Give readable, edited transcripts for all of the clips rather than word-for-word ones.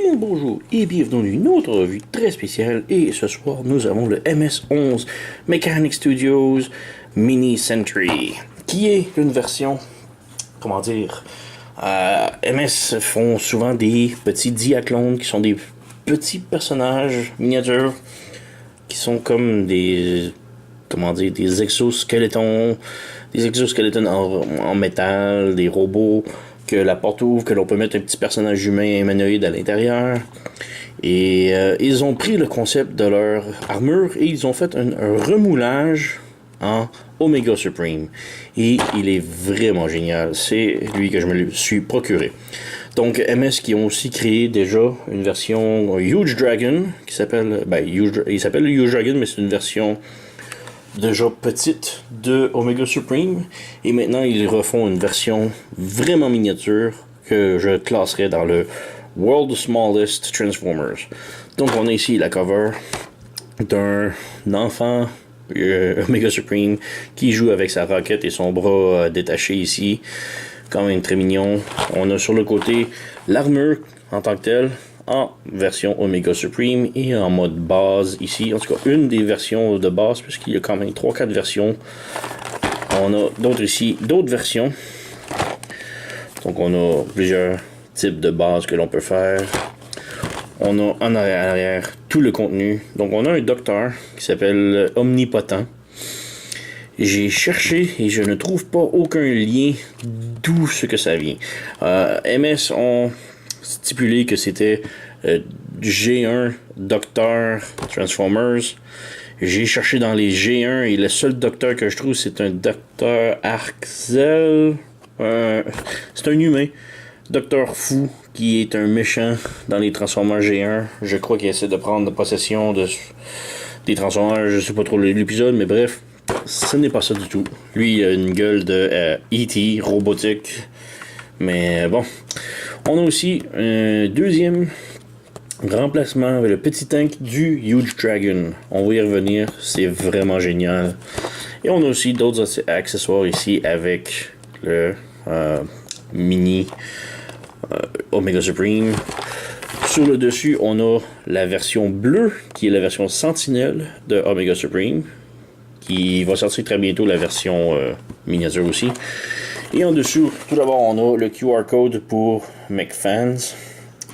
bien bonjour et bienvenue dans une autre revue très spéciale. Et ce soir, nous avons le MS-11 Mechanic Studios Mini Sentry, qui est une version, comment dire, MS font souvent des petits diaclones qui sont des petits personnages miniatures qui sont comme des, comment dire, des exosquelettons en métal, des robots que la porte ouvre, que l'on peut mettre un petit personnage humain humanoïde à l'intérieur. Et ils ont pris le concept de leur armure et ils ont fait un remoulage en Omega Supreme. Et il est vraiment génial. C'est lui que je me suis procuré. Donc MS qui ont aussi créé déjà une version Huge Dragon qui s'appelle, il s'appelle le Huge Dragon, mais c'est une version déjà petite de Omega Supreme, et maintenant ils refont une version vraiment miniature que je classerais dans le World's Smallest Transformers. Donc on a ici la cover d'un enfant Omega Supreme qui joue avec sa roquette et son bras détaché ici, quand même très mignon. On a sur le côté l'armure en tant que telle en version Omega Supreme et en mode base ici, en tout cas une des versions de base, puisqu'il y a quand même 3-4 versions. On a d'autres versions, donc on a plusieurs types de bases que l'on peut faire. On a en arrière tout le contenu. Donc on a un docteur qui s'appelle Omnipotent. J'ai cherché et je ne trouve pas aucun lien d'où ce que ça vient. MS ont stipulé que c'était G1 Docteur Transformers. J'ai cherché dans les G1 et le seul docteur que je trouve c'est un docteur Arxel. C'est un humain. Docteur Fou qui est un méchant dans les Transformers G1. Je crois qu'il essaie de prendre possession des Transformers. Je sais pas trop l'épisode, mais bref, ce n'est pas ça du tout. Lui il a une gueule de E.T. robotique. Mais bon. On a aussi un deuxième remplacement avec le petit tank du Huge Dragon. On va y revenir, c'est vraiment génial. Et on a aussi d'autres accessoires ici avec le mini Omega Supreme. Sur le dessus, on a la version bleue, qui est la version Sentinelle de Omega Supreme, qui va sortir très bientôt, la version miniature aussi. Et en dessous, tout d'abord, on a le QR code pour McFans,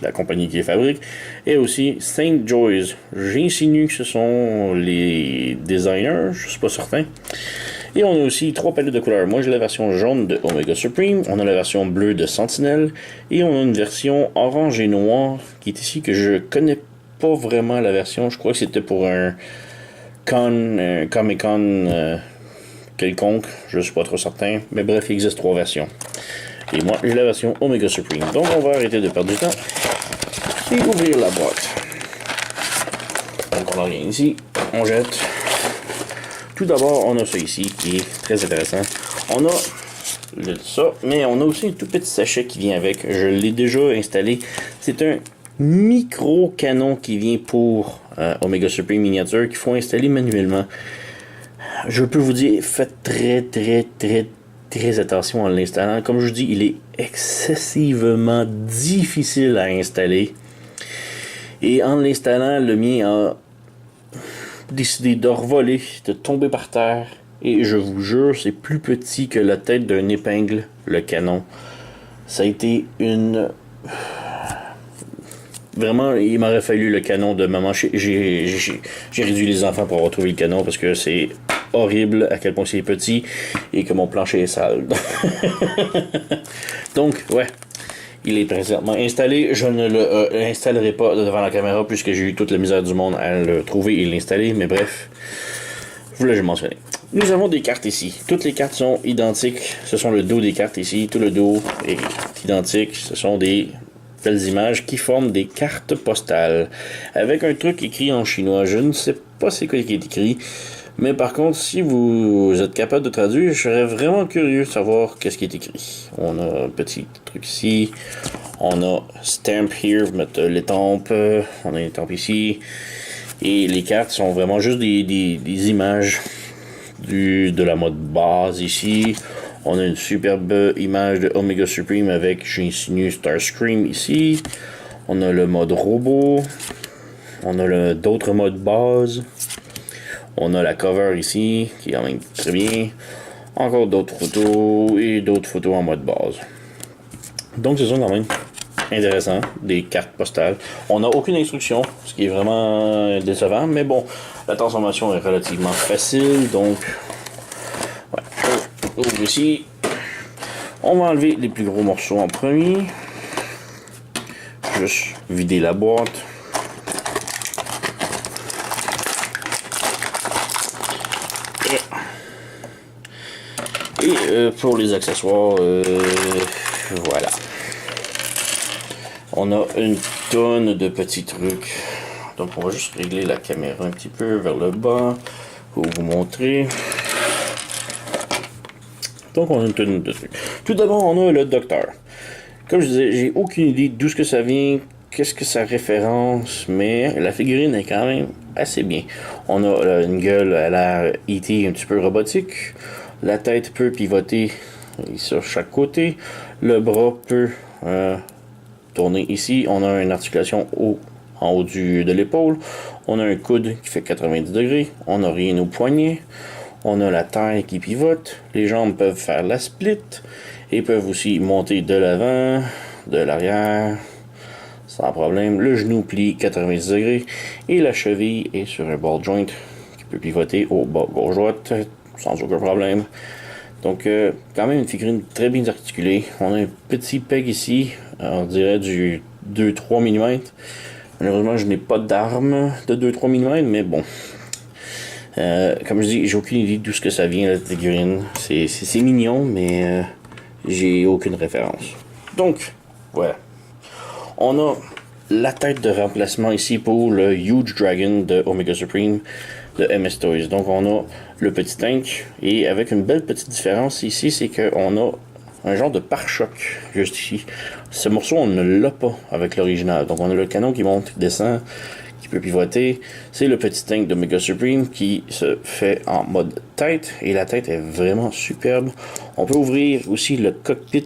la compagnie qui les fabrique, et aussi St. Joy's. J'insinue que ce sont les designers, je suis pas certain. Et on a aussi 3 palettes de couleurs. Moi, j'ai la version jaune de Omega Supreme, on a la version bleue de Sentinelle, et on a une version orange et noire qui est ici, que je connais pas vraiment la version. Je crois que c'était pour un Comic-Con quelconque, je suis pas trop certain, mais bref, il existe 3 versions. Et moi, j'ai la version Omega Supreme. Donc, on va arrêter de perdre du temps et ouvrir la boîte. Donc, on a rien ici, on jette. Tout d'abord, on a ça ici qui est très intéressant. On a ça, mais on a aussi un tout petit sachet qui vient avec. Je l'ai déjà installé. C'est un micro canon qui vient pour Omega Supreme miniature qu'il faut installer manuellement. Je peux vous dire, faites très attention en l'installant. Comme je vous dis, il est excessivement difficile à installer. Et en l'installant, le mien a décidé de revoler, de tomber par terre. Et je vous jure, c'est plus petit que la tête d'un épingle, le canon. Ça a été une... Vraiment, il m'aurait fallu le canon de maman. J'ai réduit les enfants pour retrouver le canon parce que c'est horrible à quel point c'est petit et que mon plancher est sale. Donc, ouais, il est présentement installé. Je ne l'installerai pas devant la caméra puisque j'ai eu toute la misère du monde à le trouver et l'installer. Mais bref, je voulais le mentionner. Nous avons des cartes ici. Toutes les cartes sont identiques. Ce sont le dos des cartes ici. Tout le dos est identique. Ce sont des belles images qui forment des cartes postales avec un truc écrit en chinois. Je ne sais pas c'est quoi qui est écrit, mais par contre, si vous êtes capable de traduire, je serais vraiment curieux de savoir qu'est-ce qui est écrit. On a un petit truc ici. On a stamp here, vous mettre l'étampe. On a une étampe ici. Et les cartes sont vraiment juste des images de la mode base ici. On a une superbe image de Omega Supreme avec, j'insinue, Starscream ici. On a le mode robot. On a d'autres modes base. On a la cover ici, qui est quand même très bien. Encore d'autres photos et d'autres photos en mode base. Donc c'est ça quand même intéressant, des cartes postales. On n'a aucune instruction, ce qui est vraiment décevant, mais bon, la transformation est relativement facile, donc ouais. On ouvre ici. On va enlever les plus gros morceaux en premier. Juste vider la boîte. Et pour les accessoires, voilà. On a une tonne de petits trucs. Donc on va juste régler la caméra un petit peu vers le bas pour vous montrer. Donc on a une tonne de trucs. Tout d'abord on a le docteur. Comme je disais, j'ai aucune idée d'où ce que ça vient, qu'est-ce que ça référence, mais la figurine est quand même assez bien. On a une gueule à la E.T. un petit peu robotique. La tête peut pivoter sur chaque côté. Le bras peut tourner ici. On a une articulation en haut de l'épaule. On a un coude qui fait 90 degrés. On n'a rien au poignet. On a la taille qui pivote. Les jambes peuvent faire la split. Et peuvent aussi monter de l'avant, de l'arrière, sans problème. Le genou plie 90 degrés. Et la cheville est sur un ball joint qui peut pivoter au bas gauche-droite sans aucun problème. Donc, quand même une figurine très bien articulée. On a un petit peg ici, on dirait du 2-3 mm. Malheureusement, je n'ai pas d'arme de 2-3 mm, mais bon. Comme je dis, j'ai aucune idée d'où ce que ça vient, la figurine. C'est mignon, mais j'ai aucune référence. Donc, voilà. On a la tête de remplacement ici pour le Huge Dragon de Omega Supreme de MS Toys. Donc on a le petit tank et avec une belle petite différence ici, c'est qu'on a un genre de pare-choc juste ici. Ce morceau on ne l'a pas avec l'original. Donc on a le canon qui monte, qui descend, qui peut pivoter. C'est le petit tank d'Omega Supreme qui se fait en mode tête et la tête est vraiment superbe. On peut ouvrir aussi le cockpit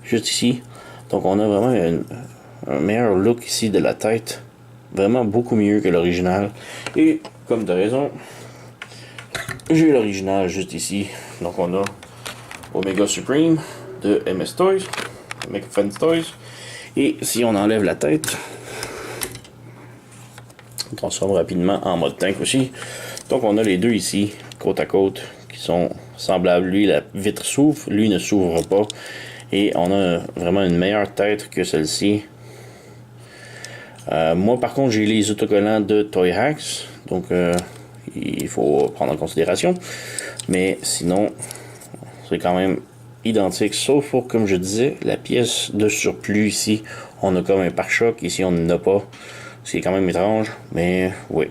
juste ici. Donc on a vraiment un meilleur look ici de la tête. Vraiment beaucoup mieux que l'original. Et comme de raison, j'ai l'original juste ici. Donc on a Omega Supreme de MS Toys, Omega Fans Toys. Et si on enlève la tête, on transforme rapidement en mode tank aussi. Donc on a les deux ici, côte à côte, qui sont semblables. Lui, la vitre s'ouvre, lui ne s'ouvre pas. Et on a vraiment une meilleure tête que celle-ci. Moi par contre j'ai les autocollants de Toy Hacks, donc il faut prendre en considération, mais sinon c'est quand même identique, sauf pour, comme je disais, la pièce de surplus ici, on a comme un pare-choc, ici on n'en a pas, c'est quand même étrange, mais oui.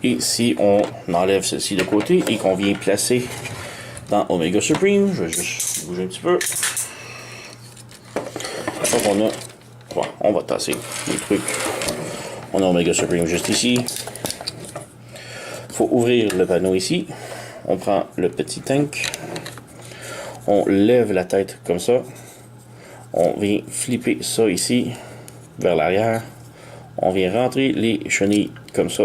Et si on enlève celle-ci de côté et qu'on vient placer dans Omega Supreme, je vais juste bouger un petit peu, donc on a... Ouais, on va tasser les trucs. On a Omega Supreme juste ici. Faut ouvrir le panneau ici. On prend le petit tank. On lève la tête comme ça. On vient flipper ça ici vers l'arrière. On vient rentrer les chenilles comme ça.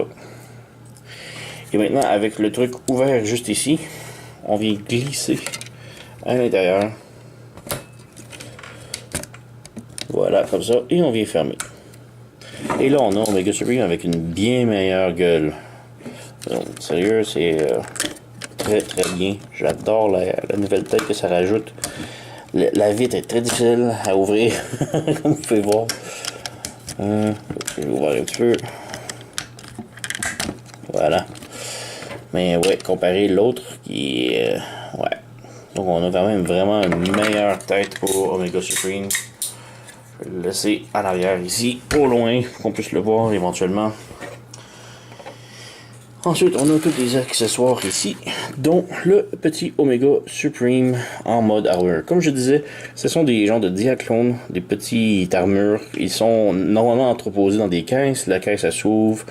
Et maintenant, avec le truc ouvert juste ici, on vient glisser à l'intérieur. Voilà, comme ça. Et on vient fermer. Et là, on a Omega Supreme avec une bien meilleure gueule. Donc, sérieux, c'est très très bien. J'adore la nouvelle tête que ça rajoute. La vitre est très difficile à ouvrir, comme vous pouvez voir. Je vais ouvrir un petit peu. Voilà. Mais ouais, comparé l'autre qui est... ouais. Donc on a quand même vraiment une meilleure tête pour Omega Supreme. Je vais le laisser à l'arrière ici, au loin, pour qu'on puisse le voir éventuellement. Ensuite, on a tous les accessoires ici, dont le petit Omega Supreme en mode armure. Comme je disais, ce sont des genres de diaclones, des petites armures. Ils sont normalement entreposés dans des caisses. La caisse, elle s'ouvre.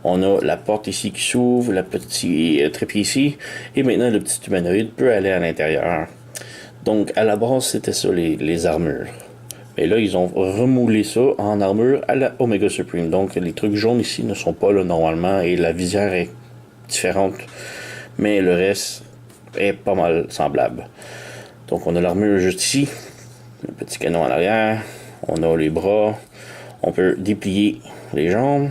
On a la porte ici qui s'ouvre, la petite trépied ici. Et maintenant, le petit humanoïde peut aller à l'intérieur. Donc, à la base, c'était ça, les armures. Et là, ils ont remoulé ça en armure à la Omega Supreme. Donc, les trucs jaunes ici ne sont pas là normalement et la visière est différente. Mais le reste est pas mal semblable. Donc, on a l'armure juste ici. Le petit canon à l'arrière. On a les bras. On peut déplier les jambes.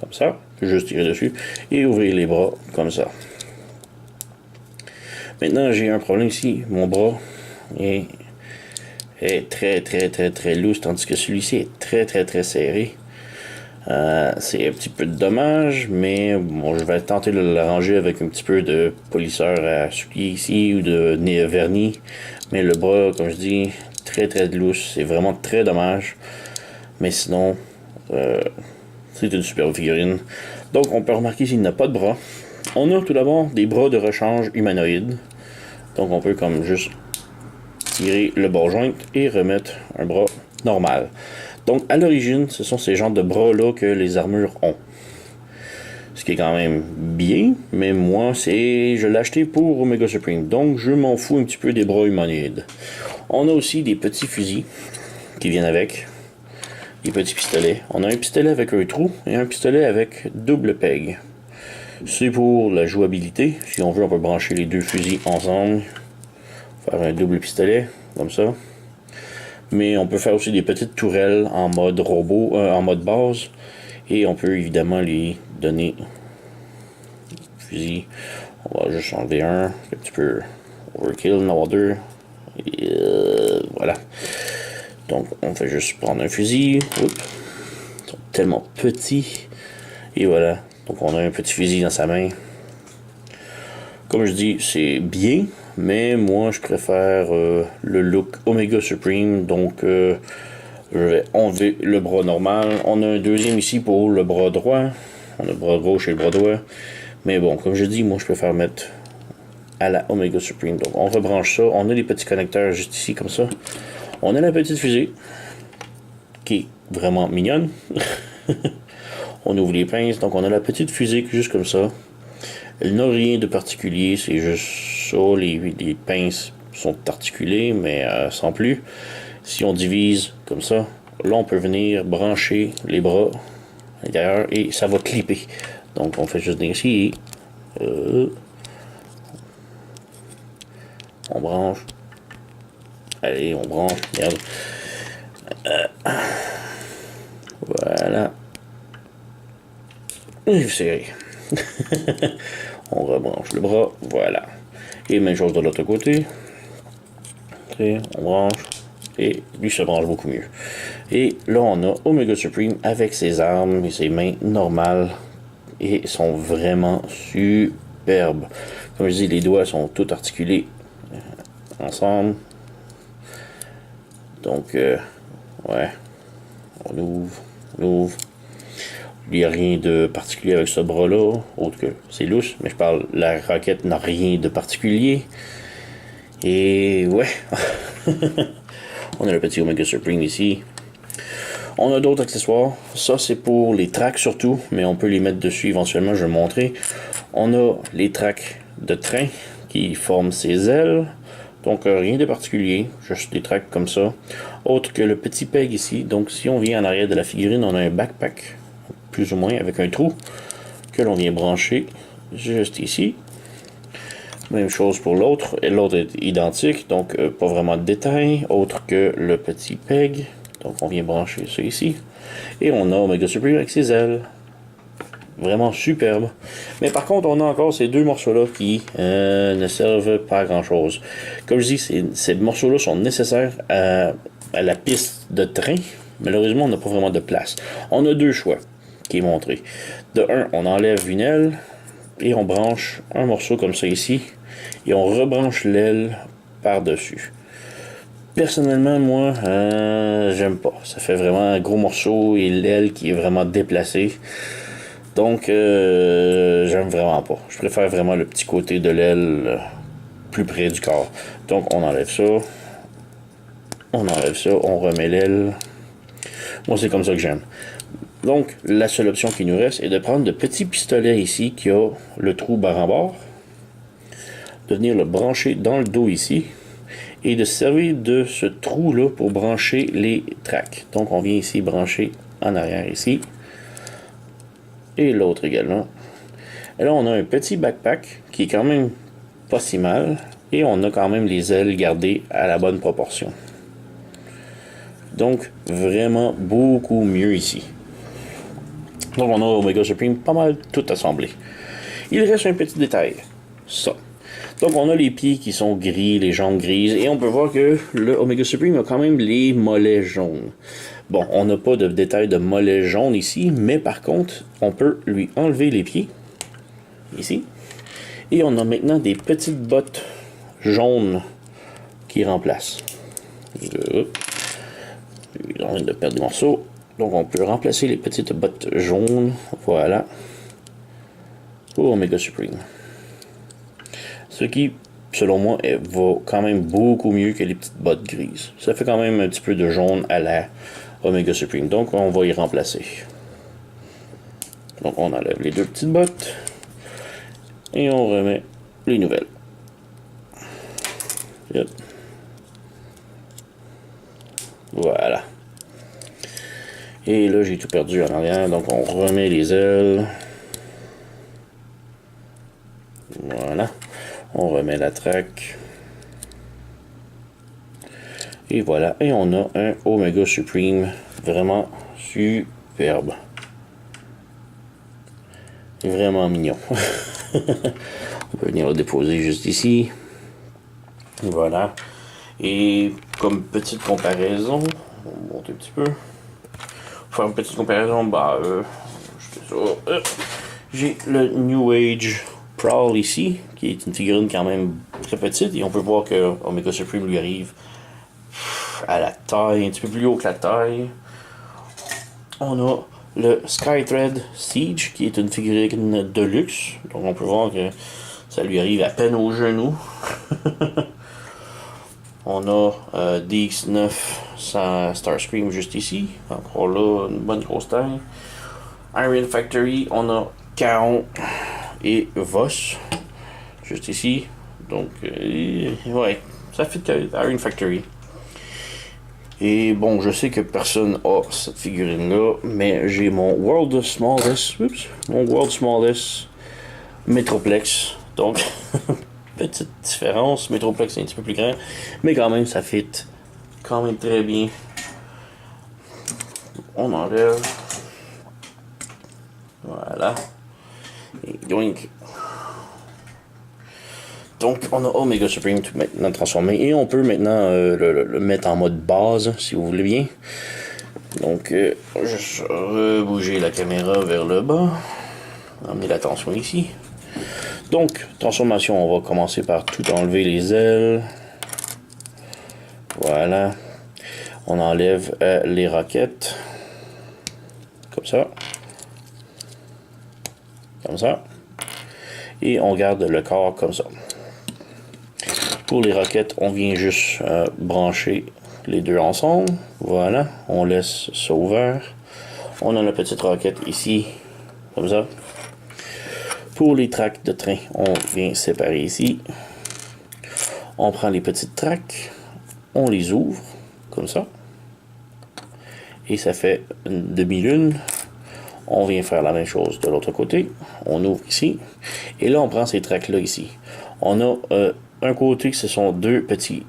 Comme ça. Juste tirer dessus. Et ouvrir les bras comme ça. Maintenant, j'ai un problème ici. Mon bras est très loose, tandis que celui-ci est très serré. C'est un petit peu de dommage, mais bon, je vais tenter de l'arranger avec un petit peu de polisseur à soulier ici ou de vernis. Mais le bras, comme je dis, très loose, c'est vraiment très dommage. Mais sinon, c'est une superbe figurine. Donc on peut remarquer s'il n'a pas de bras. On a tout d'abord des bras de rechange humanoïdes. Donc on peut comme juste tirer le ball joint et remettre un bras normal. Donc à l'origine, ce sont ces genres de bras là que les armures ont. Ce qui est quand même bien, mais moi je l'ai acheté pour Omega Supreme, donc je m'en fous un petit peu des bras humanoïdes. On a aussi des petits fusils qui viennent avec, des petits pistolets. On a un pistolet avec un trou et un pistolet avec double peg. C'est pour la jouabilité. Si on veut, on peut brancher les deux fusils ensemble. Faire un double pistolet, comme ça. Mais on peut faire aussi des petites tourelles en mode robot, en mode base. Et on peut évidemment les donner. Fusil. On va juste enlever un petit peu overkill, en avoir deux. Et voilà. Donc on fait juste prendre un fusil. Oups. Ils sont tellement petits. Et voilà. Donc on a un petit fusil dans sa main. Comme je dis, c'est bien, mais moi je préfère le look Omega Supreme. Donc je vais enlever le bras normal. On a un deuxième ici pour le bras droit. On a le bras gauche et le bras droit. Mais bon, comme je dis, moi je préfère mettre à la Omega Supreme. Donc on rebranche ça. On a les petits connecteurs juste ici comme ça. On a la petite fusée qui est vraiment mignonne. On ouvre les pinces, donc on a la petite fusée juste comme ça. Elle n'a rien de particulier, c'est juste ça. Les pinces sont articulées, mais sans plus. Si on divise comme ça, là on peut venir brancher les bras à l'intérieur et ça va clipper. Donc on fait juste venir ici. On branche. Allez, on branche. Regarde. Voilà. Serré. On rebranche le bras, voilà. Et même chose de l'autre côté. On branche. Et lui se branche beaucoup mieux. Et là on a Omega Supreme avec ses armes et ses mains normales. Et sont vraiment superbes. Comme je dis, les doigts sont tout articulés ensemble. Donc, ouais. On ouvre. Il n'y a rien de particulier avec ce bras-là, autre que c'est louche, mais je parle, la roquette n'a rien de particulier. Et ouais, on a le petit Omega Supreme ici. On a d'autres accessoires, ça c'est pour les tracks surtout, mais on peut les mettre dessus éventuellement, je vais montrer. On a les tracks de train qui forment ses ailes, donc rien de particulier, juste des tracks comme ça. Autre que le petit peg ici, donc si on vient en arrière de la figurine, on a un backpack. Plus ou moins avec un trou que l'on vient brancher juste ici. Même chose pour l'autre, et l'autre est identique, donc pas vraiment de détails, autre que le petit peg. Donc on vient brancher ça ici. Et on a Omega Supreme avec ses ailes. Vraiment superbe. Mais par contre, on a encore ces deux morceaux-là qui ne servent pas à grand-chose. Comme je dis, ces morceaux-là sont nécessaires à la piste de train. Malheureusement, on n'a pas vraiment de place. On a deux choix qui est montré. De un, on enlève une aile et on branche un morceau comme ça ici et on rebranche l'aile par-dessus. Personnellement, moi, j'aime pas. Ça fait vraiment un gros morceau et l'aile qui est vraiment déplacée. Donc, j'aime vraiment pas. Je préfère vraiment le petit côté de l'aile plus près du corps. Donc, on enlève ça. On remet l'aile. Moi, c'est comme ça que j'aime. Donc, la seule option qui nous reste est de prendre le petit pistolet ici qui a le trou barre en bord, de venir le brancher dans le dos ici, et de se servir de ce trou-là pour brancher les tracks. Donc on vient ici brancher en arrière ici. Et l'autre également. Et là on a un petit backpack qui est quand même pas si mal. Et on a quand même les ailes gardées à la bonne proportion. Donc vraiment beaucoup mieux ici. Donc on a Omega Supreme pas mal tout assemblé. Il reste un petit détail. Ça. Donc on a les pieds qui sont gris, les jambes grises, et on peut voir que le Omega Supreme a quand même les mollets jaunes. Bon, on n'a pas de détail de mollets jaunes ici, mais par contre, on peut lui enlever les pieds, ici, et on a maintenant des petites bottes jaunes qui remplacent. On vient de perdre des morceaux, donc on peut remplacer les petites bottes jaunes, voilà, pour Omega Supreme. Ce qui, selon moi, va quand même beaucoup mieux que les petites bottes grises. Ça fait quand même un petit peu de jaune à la Omega Supreme. Donc, on va y remplacer. Donc, on enlève les deux petites bottes. Et on remet les nouvelles. Yep. Voilà. Et là, j'ai tout perdu en arrière. Donc, on remet les ailes. Voilà. On remet la track. Et voilà. Et on a un Omega Supreme vraiment superbe. Vraiment mignon. On peut venir le déposer juste ici. Voilà. Et comme petite comparaison, on va monter un petit peu. Pour faire une petite comparaison, j'ai le New Age Prowl ici, qui est une figurine quand même très petite, et on peut voir que Omega Supreme lui arrive à la taille, un petit peu plus haut que la taille. On a le Skythread Siege, qui est une figurine de luxe, donc on peut voir que ça lui arrive à peine aux genoux. On a DX9 Starscream juste ici, encore là, une bonne grosse taille. Iron Factory, on a Charon et Voss, juste ici. Donc, ouais, ça fait Iron Factory. Et bon, je sais que personne a cette figurine-là, mais j'ai mon World Smallest Metroplex. Donc, petite différence. Metroplex est un petit peu plus grand, mais quand même, ça fit quand même très bien. On enlève. Voilà. Et doink. Donc, on a Omega Supreme tout maintenant transformé. Et on peut maintenant le mettre en mode base, si vous voulez bien. Donc, juste rebouger la caméra vers le bas. Amener l'attention ici. Donc, transformation, on va commencer par tout enlever les ailes. Voilà. On enlève les roquettes. Comme ça. Comme ça. Et on garde le corps comme ça. Pour les roquettes, on vient juste brancher les deux ensemble. Voilà. On laisse ça ouvert. On a la petite roquette ici. Comme ça. Pour les tracks de train, on vient séparer ici. On prend les petites tracks. On les ouvre. Comme ça. Et ça fait une demi-lune. On vient faire la même chose de l'autre côté. On ouvre ici. Et là, on prend ces tracks-là ici. On a un côté, ce sont deux petits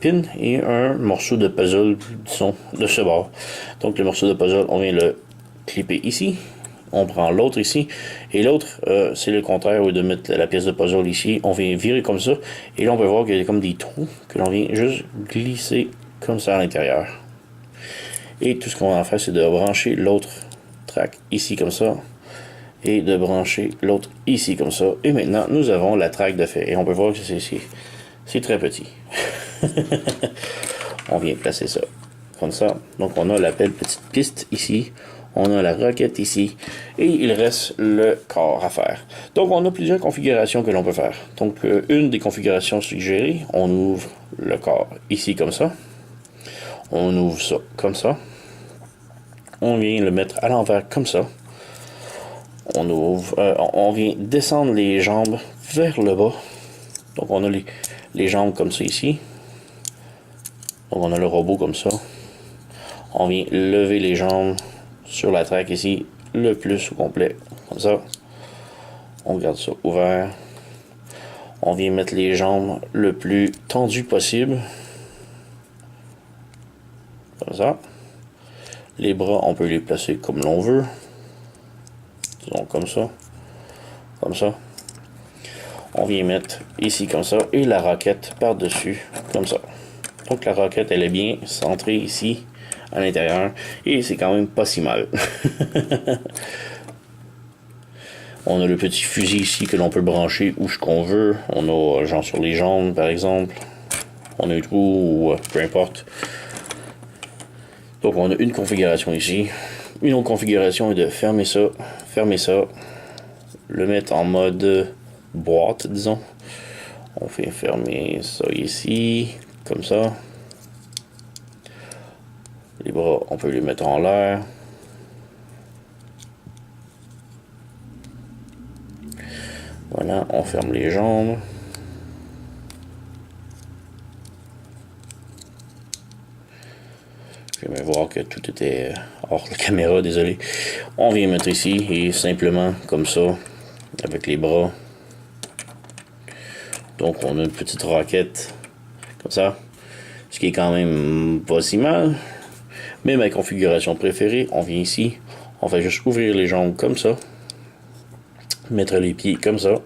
pins et un morceau de puzzle, disons, de ce bord. Donc, le morceau de puzzle, on vient le clipper ici. On prend l'autre ici. Et l'autre, c'est le contraire, au lieu de mettre la pièce de puzzle ici, on vient virer comme ça. Et là, on peut voir qu'il y a comme des trous que l'on vient juste glisser comme ça à l'intérieur. Et tout ce qu'on va en faire, c'est de brancher l'autre track ici comme ça. Et de brancher l'autre ici comme ça. Et maintenant, nous avons la track de fait. Et on peut voir que c'est très petit. On vient placer ça comme ça. Donc, on a la belle petite piste ici. On a la roquette ici. Et il reste le corps à faire. Donc, on a plusieurs configurations que l'on peut faire. Donc, une des configurations suggérées, on ouvre le corps ici comme ça. On ouvre ça comme ça. On vient le mettre à l'envers comme ça. On ouvre, on vient descendre les jambes vers le bas. Donc on a les jambes comme ça ici. Donc on a le robot comme ça. On vient lever les jambes sur la traque ici le plus au complet. Comme ça. On garde ça ouvert. On vient mettre les jambes le plus tendues possible. Comme ça. Les bras, on peut les placer comme l'on veut. Disons comme ça. Comme ça. On vient mettre ici comme ça. Et la roquette par-dessus. Comme ça. Donc la roquette, elle est bien centrée ici. À l'intérieur. Et c'est quand même pas si mal. On a le petit fusil ici que l'on peut brancher où ce qu'on veut. On a genre sur les jambes par exemple. On a un trou ou peu importe. Donc on a une configuration ici. Une autre configuration est de fermer ça, le mettre en mode boîte disons. On fait fermer ça ici, comme ça. Les bras, on peut les mettre en l'air. Voilà, on ferme les jambes. Je vais voir que tout était hors de caméra, désolé. On vient mettre ici et simplement comme ça, avec les bras. Donc on a une petite roquette comme ça, ce qui est quand même pas si mal. Mais ma configuration préférée, on vient ici, on fait juste ouvrir les jambes comme ça, mettre les pieds comme ça.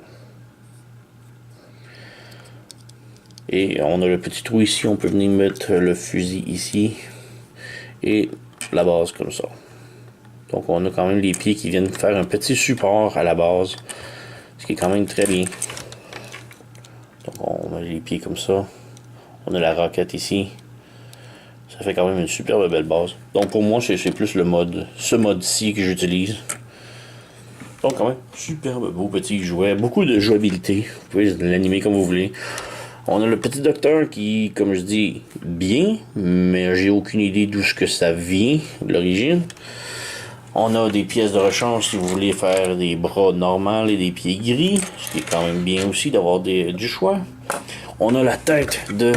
Et on a le petit trou ici, on peut venir mettre le fusil ici. Et la base comme ça. Donc on a quand même les pieds qui viennent faire un petit support à la base. Ce qui est quand même très bien. Donc on a les pieds comme ça. On a la roquette ici. Ça fait quand même une superbe belle base. Donc pour moi c'est plus ce mode-ci que j'utilise. Donc quand même, superbe beau petit jouet. Beaucoup de jouabilité. Vous pouvez l'animer comme vous voulez. On a le petit docteur qui, comme je dis, bien, mais j'ai aucune idée d'où ce que ça vient, de l'origine. On a des pièces de rechange si vous voulez faire des bras normaux et des pieds gris, ce qui est quand même bien aussi d'avoir du choix. On a la tête de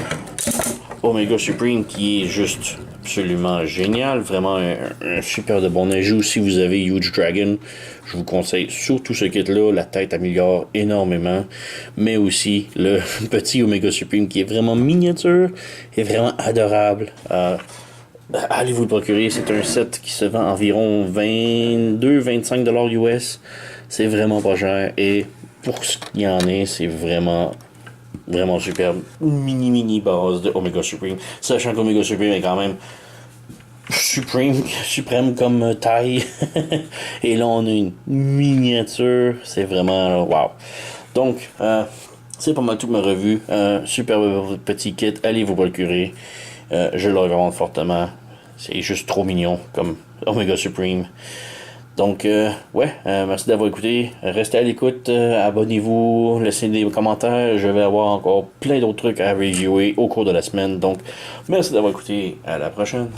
Omega Supreme qui est juste absolument génial, vraiment un super de bon ajout. Si vous avez Huge Dragon, je vous conseille surtout ce kit là, la tête améliore énormément, mais aussi le petit Omega Supreme qui est vraiment miniature et vraiment adorable. Allez vous le procurer, c'est un set qui se vend environ 22-25$ US, c'est vraiment pas cher et pour ce qu'il y en est, c'est vraiment superbe. Mini base de Omega Supreme. Sachant qu'Omega Supreme est quand même suprême comme taille. Et là, on a une miniature. C'est vraiment wow. Donc, c'est pas mal toute ma revue. Superbe petit kit. Allez vous procurer. Je le recommande fortement. C'est juste trop mignon comme Omega Supreme. Donc, merci d'avoir écouté. Restez à l'écoute, abonnez-vous, laissez des commentaires. Je vais avoir encore plein d'autres trucs à reviewer au cours de la semaine. Donc, merci d'avoir écouté. À la prochaine.